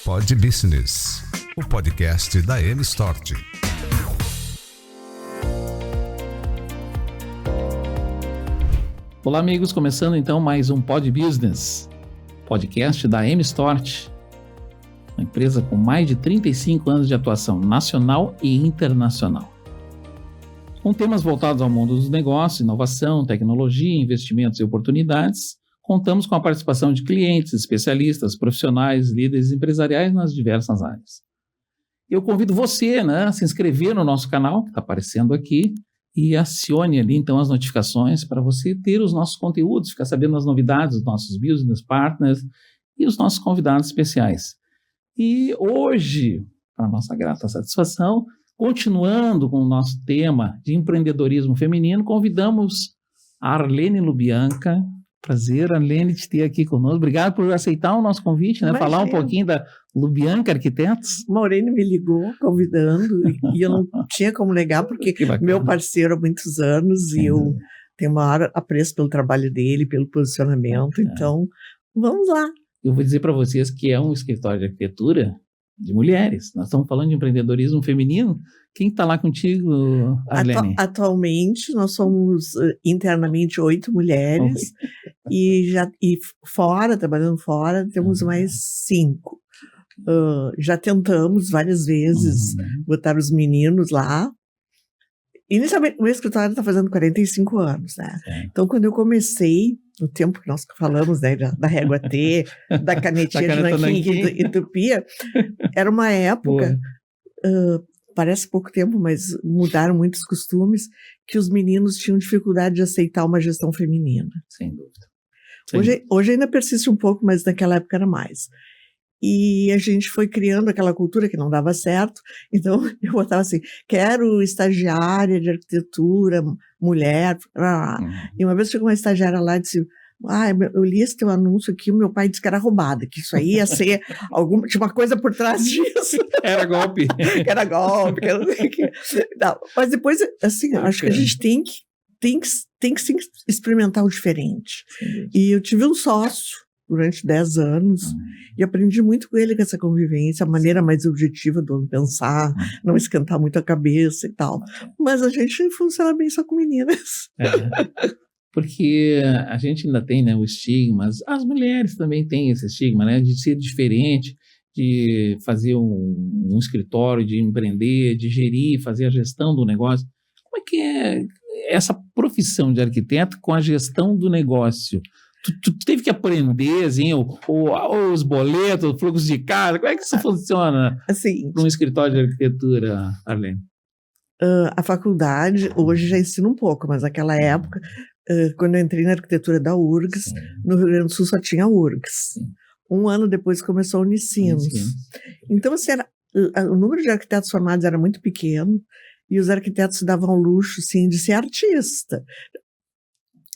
Pod Business, o podcast da M-Stort. Olá, amigos, começando então mais um Pod Business, podcast da M-Stort, uma empresa com mais de 35 anos de atuação nacional e internacional. Com temas voltados ao mundo dos negócios, inovação, tecnologia, investimentos e oportunidades, contamos com a participação de clientes, especialistas, profissionais, líderes empresariais nas diversas áreas. Eu convido você, a se inscrever no nosso canal, que está aparecendo aqui, e acione ali então as notificações para você ter os nossos conteúdos, ficar sabendo as novidades dos nossos business partners e os nossos convidados especiais. E hoje, para nossa grata satisfação, continuando com o nosso tema de empreendedorismo feminino, convidamos a Arlene Lubianca. Prazer, Arlene, te ter aqui conosco. Obrigado por aceitar o nosso convite, falar um pouquinho da Lubianca Arquitetos. Maureen me ligou convidando e eu não tinha como negar, porque meu parceiro há muitos anos e eu tenho maior apreço pelo trabalho dele, pelo posicionamento, então vamos lá. Eu vou dizer para vocês que é um escritório de arquitetura de mulheres. Nós estamos falando de empreendedorismo feminino. Quem está lá contigo, Arlene? Atualmente, nós somos internamente 8 mulheres e fora, trabalhando fora, temos mais 5. Já tentamos várias vezes botar os meninos lá. Inicialmente, o meu escritório está fazendo 45 anos, Então, quando eu comecei, no tempo que nós falamos, da régua T, da canetinha de nanquim e tupia, era uma época, parece pouco tempo, mas mudaram muitos costumes, que os meninos tinham dificuldade de aceitar uma gestão feminina. Sem dúvida. Hoje ainda persiste um pouco, mas naquela época era mais. E a gente foi criando aquela cultura que não dava certo, então eu botava assim, quero estagiária de arquitetura, mulher. E uma vez chegou uma estagiária lá e disse, eu li esse teu anúncio aqui, o meu pai disse que era roubada, que isso aí ia ser tinha uma coisa por trás disso. Era golpe. Era golpe. Não, mas depois, assim, acho que a gente tem que sim, experimentar o diferente. E eu tive um sócio durante 10 anos, e aprendi muito com ele, com essa convivência, a maneira mais objetiva do homem pensar, não esquentar muito a cabeça e tal. Mas a gente funciona bem só com meninas. Porque a gente ainda tem o estigma, as mulheres também têm esse estigma, de ser diferente, de fazer um escritório, de empreender, de gerir, fazer a gestão do negócio. Como é que é essa profissão de arquiteto com a gestão do negócio? Tu teve que aprender, assim, os boletos, o fluxo de casa, como é que isso funciona num escritório de arquitetura, Arlene? A faculdade, hoje já ensina um pouco, mas naquela época, quando eu entrei na arquitetura da URGS, no Rio Grande do Sul só tinha URGS. Um ano depois começou a Unicinos. Então, assim, o número de arquitetos formados era muito pequeno, e os arquitetos se davam ao luxo, sim, de ser artista,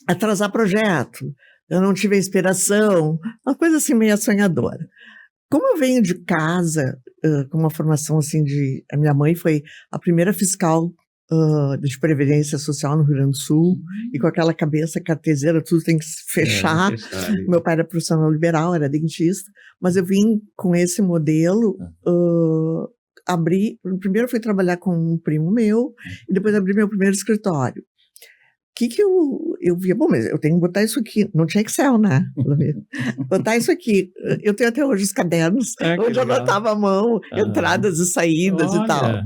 atrasar projeto. Eu não tive a inspiração, uma coisa assim meio sonhadora. Como eu venho de casa, com uma formação assim a minha mãe foi a primeira fiscal de Previdência Social no Rio Grande do Sul, e com aquela cabeça carteseira, tudo tem que se fechar. Meu pai era profissional liberal, era dentista, mas eu vim com esse modelo, primeiro fui trabalhar com um primo meu, e depois abri meu primeiro escritório. O que eu via? Bom, mas eu tenho que botar isso aqui. Não tinha Excel, botar isso aqui. Eu tenho até hoje os cadernos, onde eu anotava à mão, entradas e saídas e tal.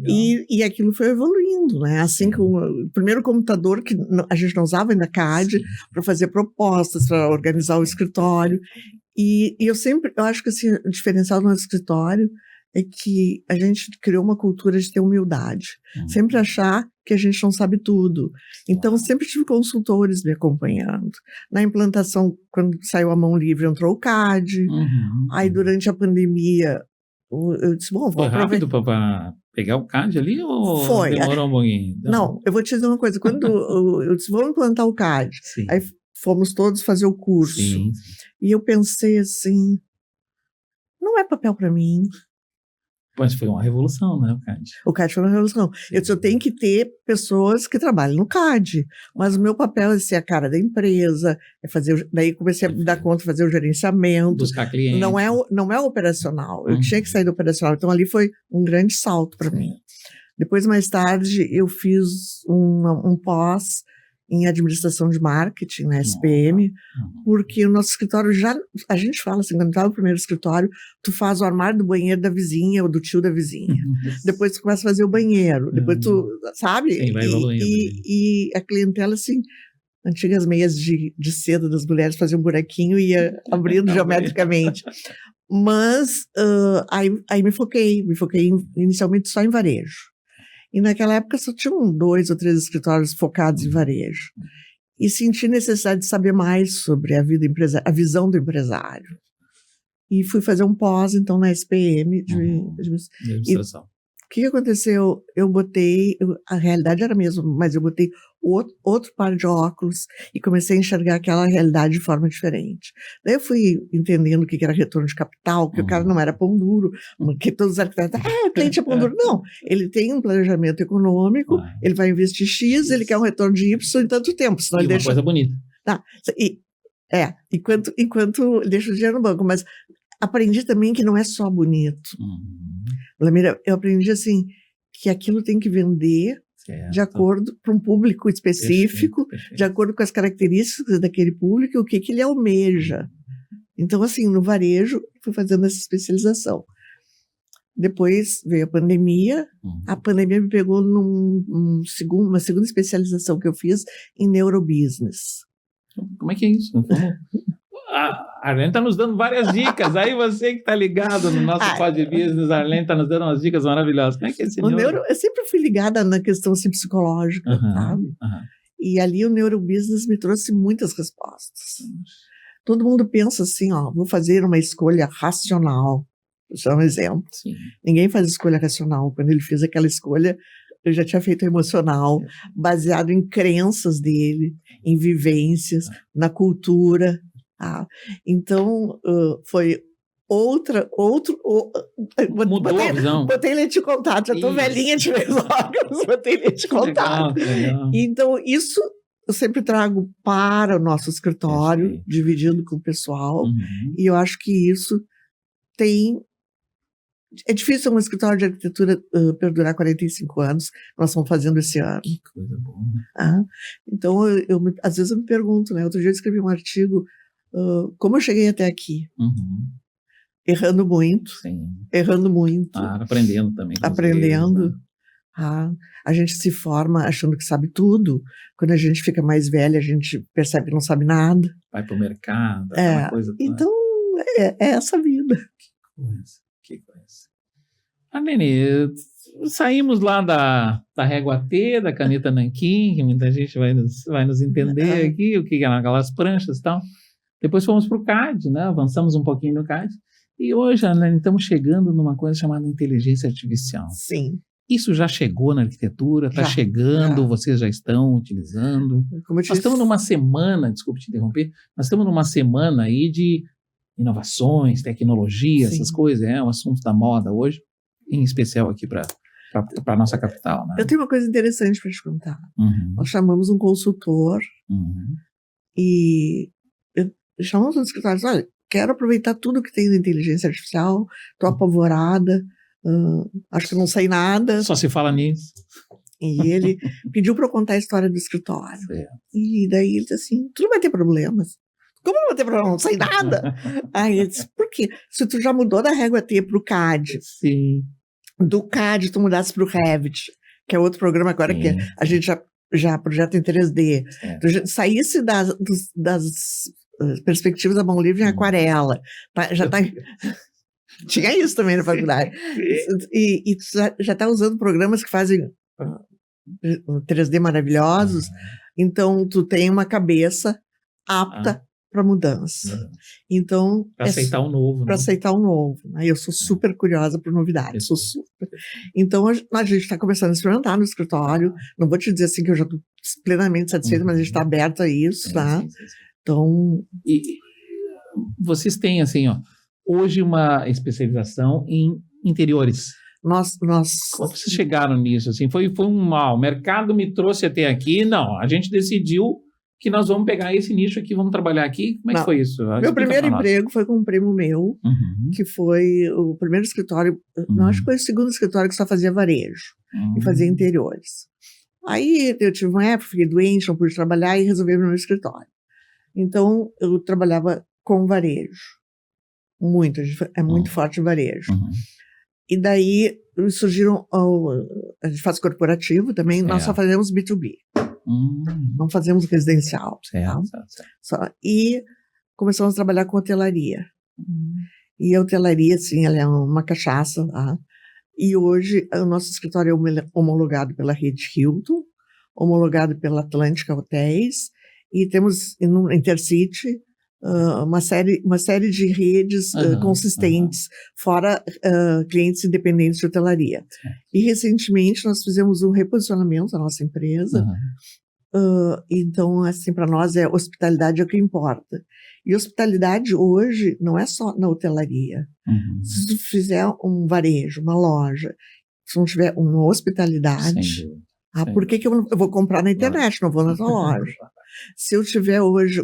E aquilo foi evoluindo, Assim que o primeiro computador que a gente não usava ainda CAD, para fazer propostas, para organizar o escritório. E eu acho que assim, o diferencial do nosso escritório é que a gente criou uma cultura de ter humildade. Sempre achar que a gente não sabe tudo. Então, sempre tive consultores me acompanhando. Na implantação, quando saiu a mão livre, entrou o CAD. Aí, durante a pandemia, eu disse, bom, vou aproveitar. Foi rápido para pegar o CAD ali ou demorou um pouquinho? Não, eu vou te dizer uma coisa. Quando eu disse, vamos implantar o CAD. Aí fomos todos fazer o curso. E eu pensei assim, não é papel para mim. Mas foi uma revolução, né, o CAD? O CAD foi uma revolução. Eu disse, eu tenho que ter pessoas que trabalhem no CAD, mas o meu papel é ser a cara da empresa, é fazer, daí comecei a me dar conta de fazer o gerenciamento. Buscar clientes. Não é operacional, eu tinha que sair do operacional, então ali foi um grande salto para mim. Depois, mais tarde, eu fiz um pós em administração de marketing, na SPM, porque o nosso escritório a gente fala assim, quando estava no primeiro escritório, tu faz o armário do banheiro da vizinha ou do tio da vizinha. Depois tu começa a fazer o banheiro, depois tu, sabe? Sim, vai evoluindo. E a clientela, assim, antigas meias de seda das mulheres faziam um buraquinho e ia abrindo geometricamente. Mas aí me foquei inicialmente só em varejo. E naquela época só tinham 2 ou 3 escritórios focados em varejo. E senti necessidade de saber mais sobre a vida a visão do empresário. E fui fazer um pós, então, na SPM de administração. O que aconteceu? A realidade era a mesma, mas eu botei outro par de óculos e comecei a enxergar aquela realidade de forma diferente. Daí eu fui entendendo o que era retorno de capital, que o cara não era pão duro, que todos os arquitetos, o cliente é pão duro. Não, ele tem um planejamento econômico, ele vai investir X, ele quer um retorno de Y em tanto tempo. Senão ele uma coisa bonita. Enquanto deixa o dinheiro no banco, mas aprendi também que não é só bonito. Lamira, eu aprendi assim, que aquilo tem que vender de acordo para um público específico, perfeito. De acordo com as características daquele público e o que ele almeja. Então, assim, no varejo, fui fazendo essa especialização. Depois veio a pandemia me pegou numa segunda especialização que eu fiz em neurobusiness. Como é que é isso? A Arlene está nos dando várias dicas. Aí você que está ligado no nosso Pod Business, a Arlene está nos dando umas dicas maravilhosas. Como é que é esse eu sempre fui ligada na questão assim, psicológica, sabe? E ali o neurobusiness me trouxe muitas respostas. Todo mundo pensa assim, vou fazer uma escolha racional. Vou dar um exemplo. Sim. Ninguém faz escolha racional. Quando ele fez aquela escolha, eu já tinha feito emocional, baseado em crenças dele, em vivências, na cultura. Então, foi mudou a visão. Botei lente de contato, já estou velhinha de meus órgãos, botei lente de contato. Legal. Então, isso eu sempre trago para o nosso escritório, dividindo com o pessoal, e eu acho que isso é difícil um escritório de arquitetura perdurar 45 anos, nós estamos fazendo esse ano. Que coisa boa. Então, às vezes eu me pergunto, né? Outro dia eu escrevi um artigo, como eu cheguei até aqui? Errando muito. Sim. Errando muito. Aprendendo também. Aprendendo. A gente se forma achando que sabe tudo. Quando a gente fica mais velha, a gente percebe que não sabe nada. Vai para o mercado, aquela coisa toda. Então, é essa vida. Que coisa. Arlene, saímos lá da régua T, da caneta nanquim, que muita gente vai nos entender aqui, o que eram aquelas pranchas e tal. Depois fomos para o CAD, né? Avançamos um pouquinho no CAD. E hoje, Arlene, estamos chegando numa coisa chamada inteligência artificial. Sim. Isso já chegou na arquitetura? Está chegando? Vocês já estão utilizando? Nós estamos numa semana, desculpe te interromper, nós estamos numa semana aí de inovações, tecnologia, essas coisas. É um assunto da moda hoje, em especial aqui para a nossa capital. Né? Eu tenho uma coisa interessante para te contar. Nós chamamos um consultor e chamamos um escritório, olha, quero aproveitar tudo que tem da inteligência artificial, estou apavorada, acho que não sei nada. Só se fala nisso. E ele pediu para eu contar a história do escritório. E daí ele disse assim, tu não vai ter problemas. Como não vai ter problema? Não sei nada. Aí ele disse, por quê? Se tu já mudou da régua T para o CAD, do CAD tu mudasse para o Revit, que é outro programa agora que a gente já projeta em 3D, tu saísse das perspectivas da mão livre em aquarela, tinha isso também na faculdade, e tu já está usando programas que fazem 3D maravilhosos, então tu tem uma cabeça apta para mudança. Então, para aceitar o novo. Para aceitar o novo. Eu sou super curiosa por novidades. Sou super. Então, a gente está começando a experimentar no escritório. Não vou te dizer assim que eu já estou plenamente satisfeita, mas a gente está aberto a isso, tá? Então... E vocês têm, assim, hoje uma especialização em interiores. Como vocês chegaram nisso? Assim, foi o mercado me trouxe até aqui? Não, a gente decidiu que nós vamos pegar esse nicho aqui, vamos trabalhar aqui. Como é que foi isso? Meu primeiro emprego foi com um primo meu, que foi o primeiro escritório, não, acho que foi o segundo escritório que só fazia varejo e fazia interiores. Aí eu tive uma época, fiquei doente, não pude trabalhar e resolvi abrir meu escritório. Então eu trabalhava com varejo, muito forte o varejo. E daí surgiram, a gente faz corporativo também, nós só fazemos B2B. Não fazemos residencial. Certo. E começamos a trabalhar com hotelaria. E a hotelaria, assim, ela é uma cachaça. Tá? E hoje o nosso escritório é homologado pela rede Hilton, homologado pela Atlântica Hotéis, e temos no Intercity uma série de redes consistentes, fora clientes independentes de hotelaria. E recentemente nós fizemos um reposicionamento da nossa empresa. Então, assim, para nós hospitalidade é o que importa. E hospitalidade hoje não é só na hotelaria. Se tu fizer um varejo, uma loja, se não tiver uma hospitalidade, por que eu vou comprar na internet, não vou na tua loja? Se eu tiver hoje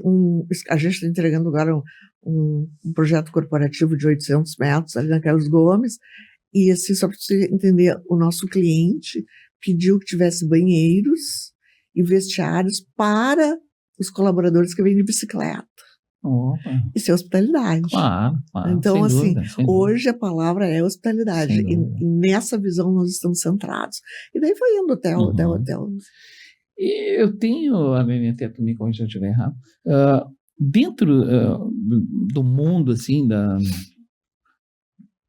a gente está entregando agora um projeto corporativo de 800 metros ali na Carlos Gomes, e assim, só para você entender, o nosso cliente pediu que tivesse banheiros e vestiários para os colaboradores que vêm de bicicleta. Isso é hospitalidade. Claro. Então, assim, hoje a palavra é hospitalidade. E nessa visão nós estamos centrados. E daí foi indo hotel. Eu tenho, a Aline até tu me corrija se eu estiver errado, dentro do mundo, assim,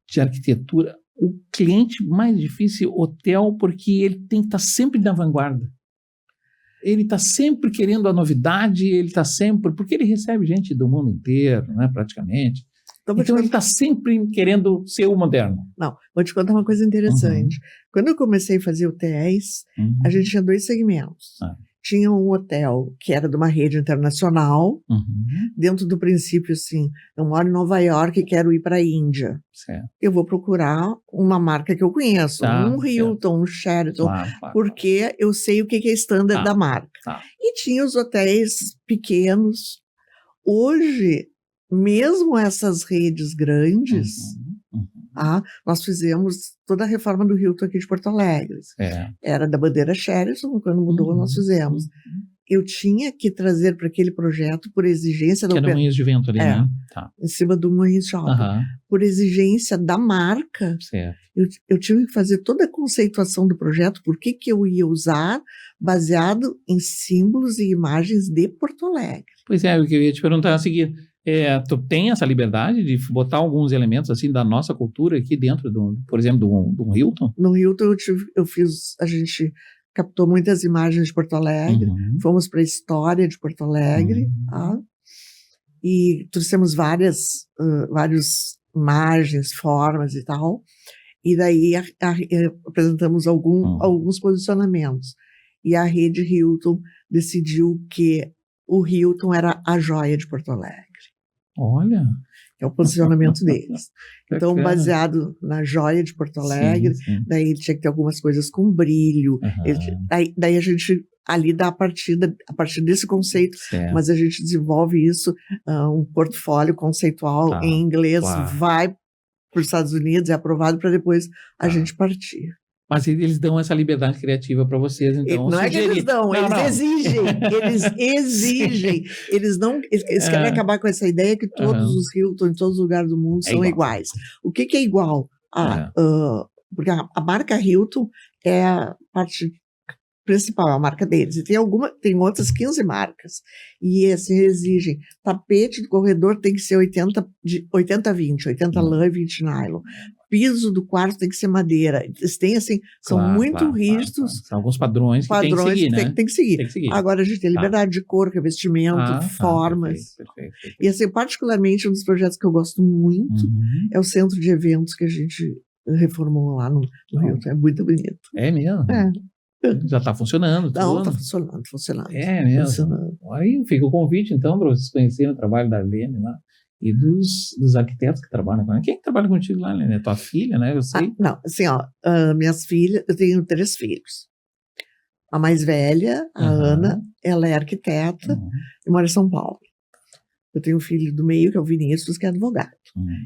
de arquitetura, o cliente mais difícil é hotel, porque ele tem que estar sempre na vanguarda. Ele está sempre querendo a novidade, porque ele recebe gente do mundo inteiro, né, praticamente. Então ele está sempre querendo ser o moderno. Não, vou te contar uma coisa interessante. Quando eu comecei a fazer hotéis, a gente tinha 2 segmentos. Tinha um hotel que era de uma rede internacional, dentro do princípio assim, eu moro em Nova York e quero ir para a Índia. Eu vou procurar uma marca que eu conheço, um Hilton, um Sheraton, porque eu sei o que é standard da marca. E tinha os hotéis pequenos. Hoje, mesmo essas redes grandes, nós fizemos toda a reforma do Hilton aqui de Porto Alegre. Era da bandeira Sheraton, quando mudou nós fizemos. Eu tinha que trazer para aquele projeto, por exigência... Que era Moinhos de Vento ali, né? Em cima do Moinhos Shopping. Por exigência da marca, eu tive que fazer toda a conceituação do projeto, por que eu ia usar, baseado em símbolos e imagens de Porto Alegre. Pois é, o que eu ia te perguntar é o seguinte... tu tem essa liberdade de botar alguns elementos assim da nossa cultura aqui dentro, por exemplo, do Hilton? No Hilton a gente captou muitas imagens de Porto Alegre, fomos para a história de Porto Alegre, e trouxemos várias imagens, formas e tal, e daí apresentamos alguns posicionamentos. E a rede Hilton decidiu que o Hilton era a joia de Porto Alegre. Olha! É o posicionamento deles. Então, baseado na joia de Porto Alegre, daí tinha que ter algumas coisas com brilho. Daí a gente ali dá a partir desse conceito, mas a gente desenvolve isso, um portfólio conceitual em inglês, vai para os Estados Unidos, é aprovado para depois a gente partir. Mas eles dão essa liberdade criativa para vocês, então. Não é que eles dão, exigem. Eles exigem. Eles querem acabar com essa ideia que todos os Hilton, em todos os lugares do mundo, são iguais. O que é igual? Porque a marca Hilton é a parte principal, a marca deles. E tem outras 15 marcas. E assim, exigem. Tapete do corredor tem que ser 80-20, 80 lã e 20 nylon. Piso do quarto tem que ser madeira. Eles têm, assim, são muito rígidos. São alguns padrões que tem que seguir, né? Tem que seguir. Agora a gente tem liberdade de cor, revestimento, formas. Perfeito. E, assim, particularmente, um dos projetos que eu gosto muito é o centro de eventos que a gente reformou lá no Hilton. É muito bonito. É mesmo? Já está funcionando? Não, está funcionando. É mesmo? Aí fica o convite, então, para vocês conhecerem o trabalho da Arlene lá. E dos arquitetos que trabalham com ela. Quem é que trabalha contigo lá, Lene? É tua filha, né? Eu sei. Não, assim, ó, minhas filhas, eu tenho 3 filhos. A mais velha, a Ana, ela é arquiteta e mora em São Paulo. Eu tenho um filho do meio, que é o Vinícius, que é advogado.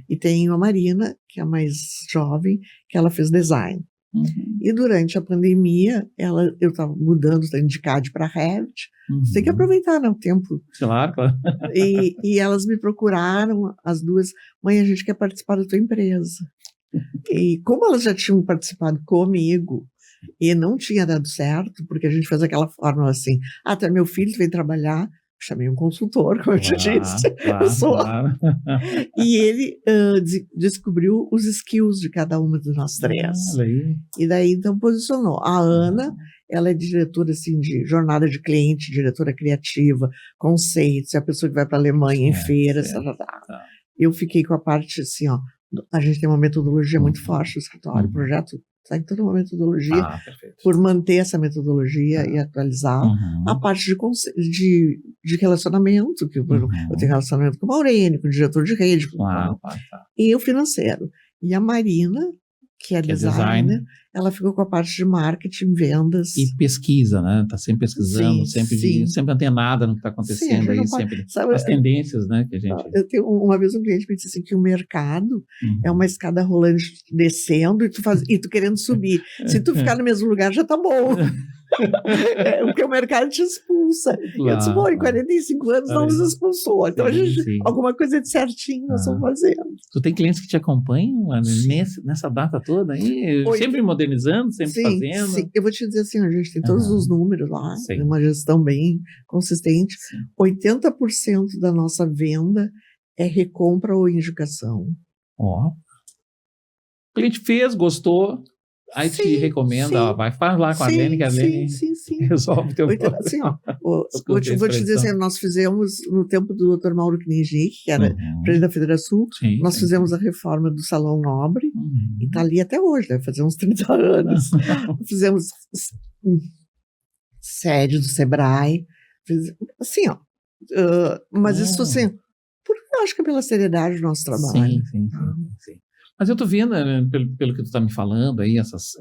E tenho a Marina, que é a mais jovem, que ela fez design. E durante a pandemia, eu estava mudando de CAD para Revit. Você tem que aproveitar, né, o tempo. Claro, claro. E elas me procuraram, as duas, mãe, a gente quer participar da tua empresa. E como elas já tinham participado comigo, e não tinha dado certo, porque a gente fez aquela forma assim, até meu filho vem trabalhar, chamei um consultor, como eu te disse, eu sou. Claro. E ele descobriu os skills de cada uma de nós 3. E daí, então, posicionou. A Ana, ela é diretora, assim, de jornada de cliente, diretora criativa, conceitos, é a pessoa que vai para a Alemanha em feiras, Eu fiquei com a parte, assim, ó, a gente tem uma metodologia muito forte no escritório, o projeto está em toda uma metodologia, por manter essa metodologia e atualizar a parte de relacionamento, que eu tenho relacionamento com o Maurênio, com o diretor de rede, e o financeiro. E a Marina, que é designer, ela ficou com a parte de marketing, vendas. E pesquisa, né? Está sempre pesquisando, sempre antenada no que está acontecendo aí, sempre as tendências, né? Que a gente... Eu tenho, uma vez um cliente me disse assim, que o mercado é uma escada rolante descendo e tu querendo subir. Se tu ficar no mesmo lugar, já tá bom. Porque o mercado te expulsa. Eu disse, bom, em 45 anos não nos expulsou. Então alguma coisa de certinho nós estamos fazendo. Tu tem clientes que te acompanham nessa data toda aí? Sempre modernizando, sempre fazendo? Sim, eu vou te dizer assim, a gente tem todos os números lá, tem uma gestão bem consistente. 80% da nossa venda é recompra ou indicação. O cliente fez, gostou, aí te recomenda, vai, faz lá com a Lene, que a Lene resolve o teu problema. Assim, vou te dizer assim, nós fizemos, no tempo do Dr. Mauro Kningic, que era presidente da Federação, nós fizemos a reforma do Salão Nobre, e está ali até hoje, deve fazer uns 30 anos. Fizemos sede do Sebrae, assim, ó, mas isso assim, porque eu acho que é pela seriedade do nosso trabalho. Sim. Mas eu estou vendo, pelo que tu está me falando aí, essas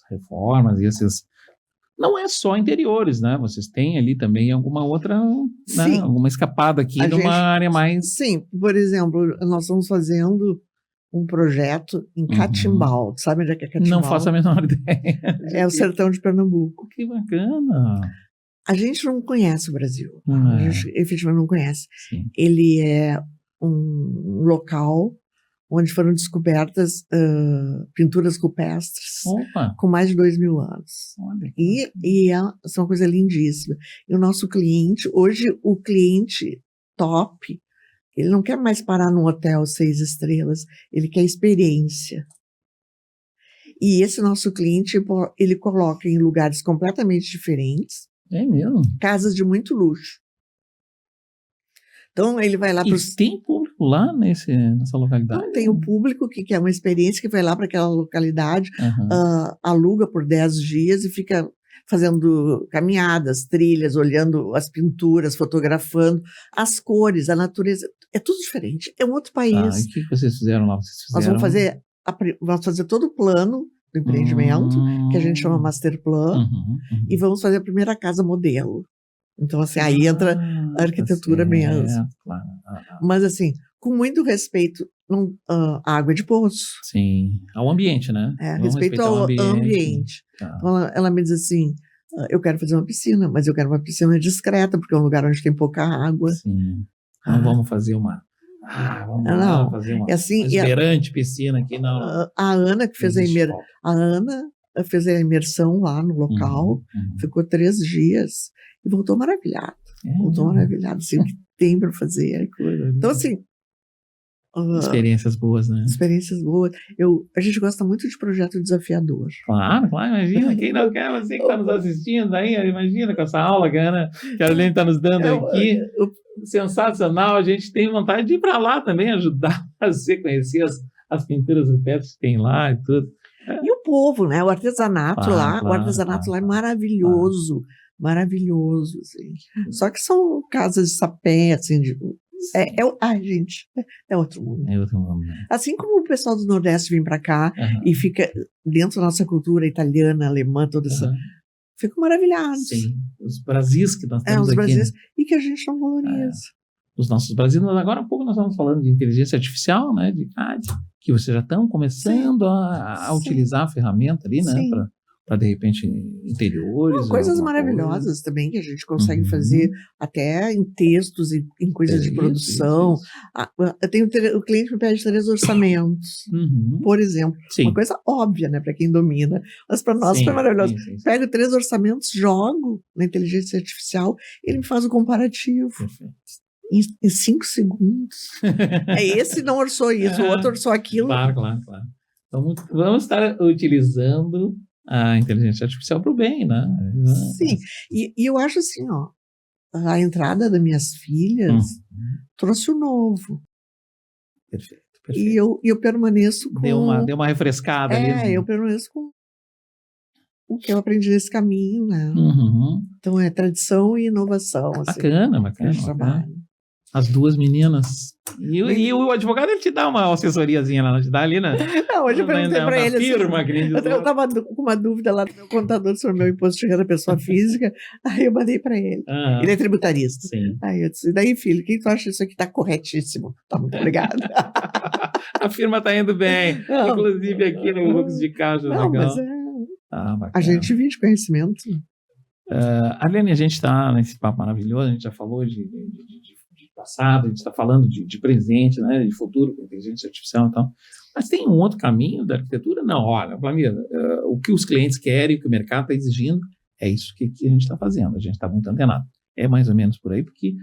reformas e esses... Não é só interiores, né? Vocês têm ali também alguma outra, né? Alguma escapada aqui de uma área mais... Sim, por exemplo, nós estamos fazendo um projeto em Catimbau. Sabe onde é que é Catimbau? Não faço a menor ideia. É o sertão de Pernambuco. Que bacana! A gente não conhece o Brasil. A gente efetivamente não conhece. Ele é um local onde foram descobertas pinturas rupestres com mais de 2.000 anos. E é uma coisa lindíssima. E o nosso cliente, hoje o cliente top, ele não quer mais parar num hotel 6 estrelas, ele quer experiência. E esse nosso cliente, ele coloca em lugares completamente diferentes. É mesmo? Casas de muito luxo. Então ele vai lá para os... Tem público lá nessa localidade? Então, tem o público que quer uma experiência, que vai lá para aquela localidade, aluga por 10 dias e fica fazendo caminhadas, trilhas, olhando as pinturas, fotografando as cores, a natureza. É tudo diferente. É um outro país. E o que vocês fizeram lá? Nós vamos fazer todo o plano do empreendimento, que a gente chama Master Plan, e vamos fazer a primeira casa modelo. Então, assim, aí entra a arquitetura mesmo. Claro. Mas, assim, com muito respeito à água de poço. Sim, ao ambiente, né? Respeito ao ambiente. Então, ela me diz assim, eu quero fazer uma piscina, mas eu quero uma piscina discreta, porque é um lugar onde tem pouca água. Sim, não vamos fazer uma... vamos fazer uma exuberante piscina aqui, não. A Ana, que fez fez a imersão lá no local, ficou 3 dias e voltou maravilhada. Voltou maravilhada, assim, o que tem para fazer. Então, assim... experiências boas, né? Experiências boas. A gente gosta muito de projeto desafiador. Claro, imagina, quem não quer, você que está nos assistindo aí, imagina com essa aula que a Arlene está nos dando aqui, sensacional, a gente tem vontade de ir para lá também, ajudar a você conhecer as pinturas rupestres que tem lá e tudo. E o povo, né? O artesanato lá, o artesanato lá é maravilhoso, maravilhoso, assim. Só que são casas de sapé, assim, Ai, gente, é outro mundo. É outro mundo, né? Assim como o pessoal do Nordeste vem para cá e fica dentro da nossa cultura italiana, alemã, toda essa... Ficam maravilhados. Sim, os Brasis que nós temos os aqui. Brasis, Né? e que a gente não valoriza. Os nossos Brasis, agora há pouco nós estamos falando de inteligência artificial, né? Que vocês já estão começando a utilizar a ferramenta ali, né? Para de repente, interiores. Coisas maravilhosas também que a gente consegue fazer até em textos, em coisas de produção. Eu tenho o cliente me pede 3 orçamentos, por exemplo. Sim. Uma coisa óbvia, né, para quem domina, mas para nós foi maravilhoso. Sim. Pego 3 orçamentos, jogo na inteligência artificial, ele me faz o comparativo. Perfeito. Em 5 segundos. Esse não orçou isso, o outro orçou aquilo. Claro. Vamos estar utilizando a inteligência artificial para o bem, né? Sim, e eu acho assim, a entrada das minhas filhas trouxe o novo. Perfeito. E eu permaneço com... Deu uma refrescada ali. Eu permaneço com o que eu aprendi nesse caminho, né? Então é tradição e inovação. Bacana. As 2 meninas. E o advogado, ele te dá uma assessoriazinha lá, não te dá ali, né? Não, hoje eu perguntei para ele. Firma, eu estava com uma dúvida lá do meu contador sobre o meu imposto de renda da pessoa física, aí eu mandei para ele. Ele é tributarista. Sim. Aí eu disse, daí, filho, o que tu acha disso aqui? Está corretíssimo. Tá, muito obrigada. A firma está indo bem. Inclusive aqui no Lux de Caixa. Não, mas a gente vive de conhecimento. Arlene, a gente está nesse papo maravilhoso, a gente já falou de passado, a gente está falando de presente, né, de futuro com inteligência artificial e tal. Mas tem um outro caminho da arquitetura? Não, olha, Flamir, o que os clientes querem, o que o mercado está exigindo, é isso que a gente está fazendo, a gente está muito antenado. É mais ou menos por aí, porque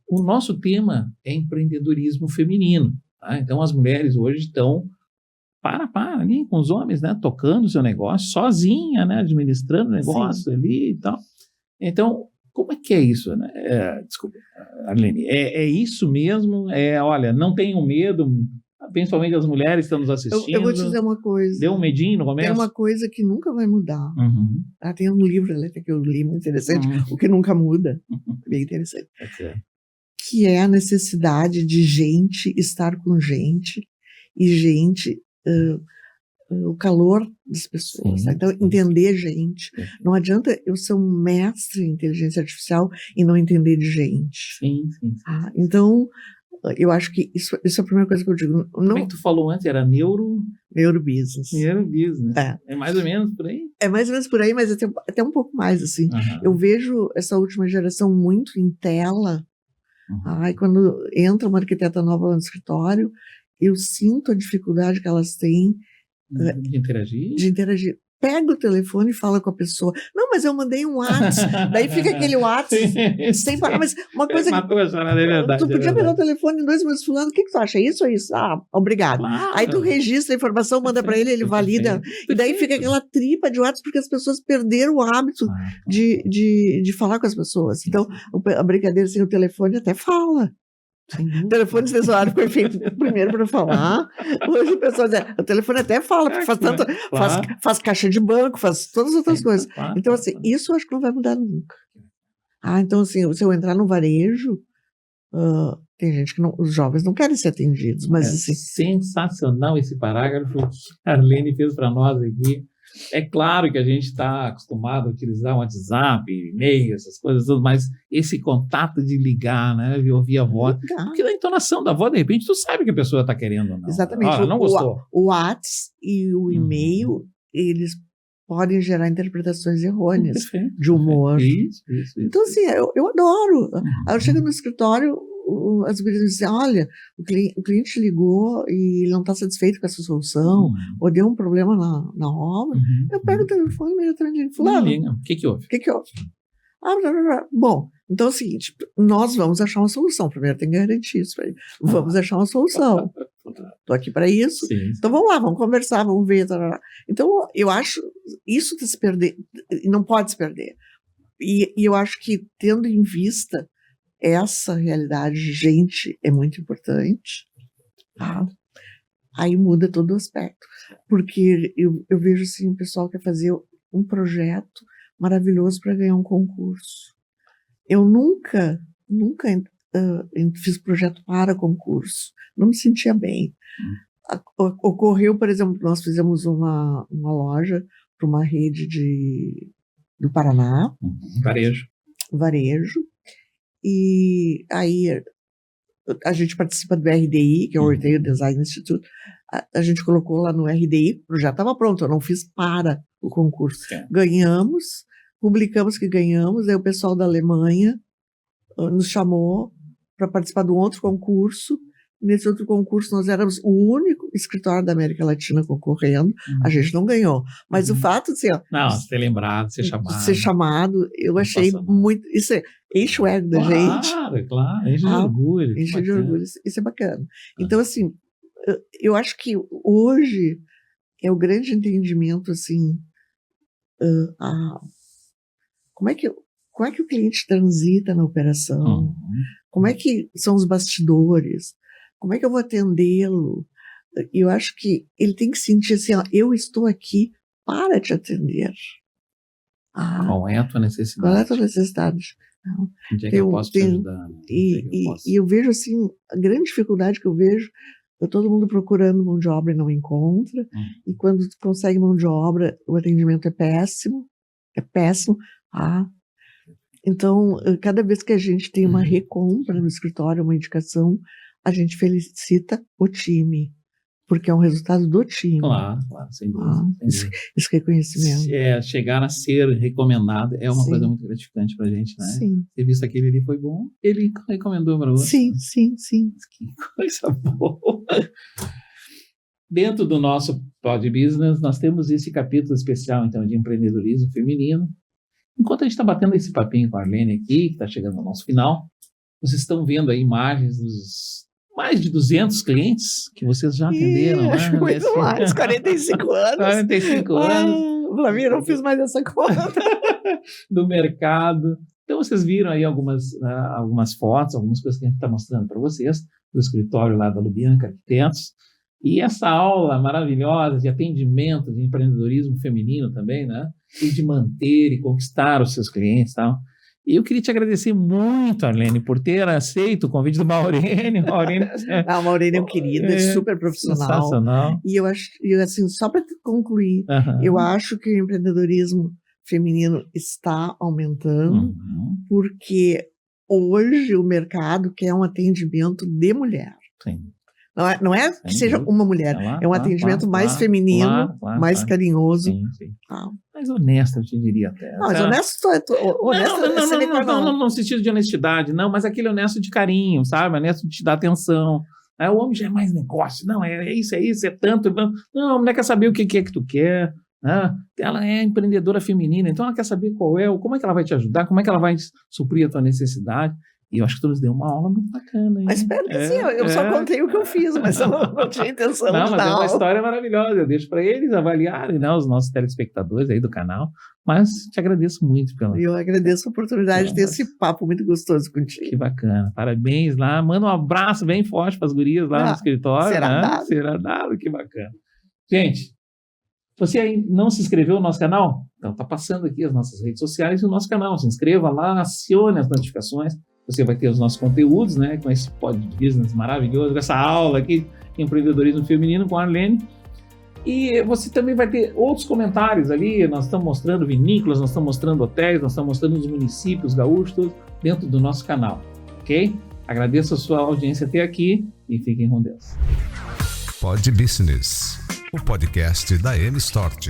o nosso tema é empreendedorismo feminino. Tá? Então, as mulheres hoje estão ali com os homens, né, tocando o seu negócio, sozinha, né, administrando o negócio ali e tal. Então, como é que é isso, né? Desculpa, Arlene, é isso mesmo? Olha, não tenham medo, principalmente as mulheres que estão nos assistindo. Eu vou te dizer uma coisa. Deu um medinho no começo? Tem uma coisa que nunca vai mudar. Tem um livro que eu li muito interessante, O que Nunca Muda, bem interessante, que é a necessidade de gente estar com gente e gente... o calor das pessoas. Tá? Então, entender gente. Não adianta eu ser um mestre em inteligência artificial e não entender de gente. Então, eu acho que isso é a primeira coisa que eu digo. Como é que tu falou antes? Era neurobusiness. Neurobusiness. É mais ou menos por aí? É mais ou menos por aí, mas até um pouco mais, assim. Eu vejo essa última geração muito em tela. Quando entra uma arquiteta nova no escritório, eu sinto a dificuldade que elas têm de interagir? De interagir. Pega o telefone e fala com a pessoa. Não, mas eu mandei um WhatsApp. Daí fica aquele WhatsApp sem parar. Mas uma coisa matou a chorada, é verdade. Tu podia pegar o telefone em 2 minutos fulano. O que tu acha? Isso ou isso? Obrigado. Claro. Aí tu registra a informação, manda para ele valida. E daí fica aquela tripa de WhatsApp porque as pessoas perderam o hábito de falar com as pessoas. Então, a brincadeira assim, o telefone até fala. O telefone celular foi feito primeiro para falar. Hoje o pessoal diz, o telefone até fala, porque faz caixa de banco, faz todas as outras coisas. Então, assim, isso eu acho que não vai mudar nunca. Então, assim, se eu entrar no varejo, tem gente que os jovens não querem ser atendidos, mas assim... Sensacional esse parágrafo que a Arlene fez para nós aqui. É claro que a gente está acostumado a utilizar o WhatsApp, e-mail, essas coisas todas, mas esse contato de ligar, né, de ouvir a voz, porque na entonação da voz, de repente, tu sabe que a pessoa está querendo ou não. Exatamente. Não gostou. O WhatsApp e o e-mail, eles podem gerar interpretações errôneas de humor. Isso. Então, assim, eu adoro. Aí eu chego no escritório, as gurias me dizem, olha, o cliente ligou e ele não está satisfeito com essa solução, ou deu um problema na obra. Eu pego o telefone e imediatamente fulano. O que houve? Bom, então é o seguinte, nós vamos achar uma solução. Primeiro tem que garantir isso aí. Vamos achar uma solução. Estou aqui para isso. Sim. Então vamos lá, vamos conversar, vamos ver. Então eu acho isso de se perder, não pode se perder. E eu acho que tendo em vista essa realidade de gente é muito importante, aí muda todo o aspecto. Porque eu vejo assim, o pessoal quer fazer um projeto maravilhoso para ganhar um concurso. Eu nunca fiz projeto para concurso. Não me sentia bem. Ocorreu, por exemplo, nós fizemos uma loja para uma rede do Paraná. Varejo. E aí a gente participa do RDI, que é o Retail Design Institute. A gente colocou lá no RDI, o projeto estava pronto, eu não fiz para o concurso. Ganhamos, publicamos que ganhamos, aí o pessoal da Alemanha nos chamou para participar de um outro concurso. Nesse outro concurso, nós éramos o único escritório da América Latina concorrendo. A gente não ganhou. Mas o fato de ser... ser lembrado, ser chamado. Eu achei muito... Isso enche o ego da gente. Claro. Enche de orgulho. Enche de orgulho. Isso é bacana. Então, assim, eu acho que hoje é o grande entendimento, assim... Como é que o cliente transita na operação? Como é que são os bastidores? Como é que eu vou atendê-lo? Eu acho que ele tem que sentir assim, eu estou aqui para te atender. Qual é a tua necessidade? Qual é a tua necessidade? Onde é que eu posso te ajudar? E eu vejo assim, a grande dificuldade que eu vejo, todo mundo procurando mão de obra e não encontra, e quando consegue mão de obra, o atendimento é péssimo. Então, cada vez que a gente tem uma recompra no escritório, uma indicação, a gente felicita o time, porque é um resultado do time. Claro, sem dúvida. Esse reconhecimento. Chegar a ser recomendado é uma coisa muito gratificante para a gente, né? Sim. Ter visto aquele ali foi bom, ele recomendou para outro. Sim. Que coisa boa. Dentro do nosso Pod Business, nós temos esse capítulo especial, então, de empreendedorismo feminino. Enquanto a gente está batendo esse papinho com a Arlene aqui, que está chegando ao nosso final, vocês estão vendo aí imagens dos mais de 200 clientes que vocês já atenderam. Acho muito mais, 45 anos. 45 anos. Flavinha, não fiz mais essa conta. Do mercado. Então, vocês viram aí algumas fotos, algumas coisas que a gente está mostrando para vocês, do escritório lá da Lubianca Arquitetos. E essa aula maravilhosa de atendimento, de empreendedorismo feminino também, né? E de manter e conquistar os seus clientes e tal. E eu queria te agradecer muito, Arlene, por ter aceito o convite do Maurênio. O Maurênio é um querido, é super profissional. Sensacional. E eu acho, assim, só para concluir, eu acho que o empreendedorismo feminino está aumentando, porque hoje o mercado quer um atendimento de mulher. Sim. Não é que seja uma mulher, é um atendimento mais feminino, mais carinhoso. Sim. Mais honesto, eu te diria até. Não, mas honesto não no sentido de honestidade, não, mas aquele honesto de carinho, sabe? Honesto de te dar atenção. O homem já é mais negócio, não, é isso, é tanto. Não, a mulher quer saber o que é que tu quer. Ela é empreendedora feminina, então ela quer saber como é que ela vai te ajudar, como é que ela vai suprir a tua necessidade. E eu acho que tu nos deu uma aula muito bacana, hein? Mas espera que sim, eu só contei o que eu fiz, mas eu não tinha intenção de dar. Mas é uma história maravilhosa, eu deixo para eles avaliarem, né, os nossos telespectadores aí do canal, mas te agradeço muito pela... Eu agradeço a oportunidade de ter esse papo muito gostoso contigo. Que bacana, parabéns lá, manda um abraço bem forte para as gurias lá no escritório. Será dado, que bacana. Gente, você aí não se inscreveu no nosso canal? Então tá passando aqui as nossas redes sociais e o nosso canal, se inscreva lá, acione as notificações. Você vai ter os nossos conteúdos, né, com esse Pod Business maravilhoso, com essa aula aqui de empreendedorismo feminino com a Arlene. E você também vai ter outros comentários ali, nós estamos mostrando vinícolas, nós estamos mostrando hotéis, nós estamos mostrando os municípios gaúchos, todos dentro do nosso canal, ok? Agradeço a sua audiência até aqui e fiquem com Deus. Pod Business, o podcast da M-Stort.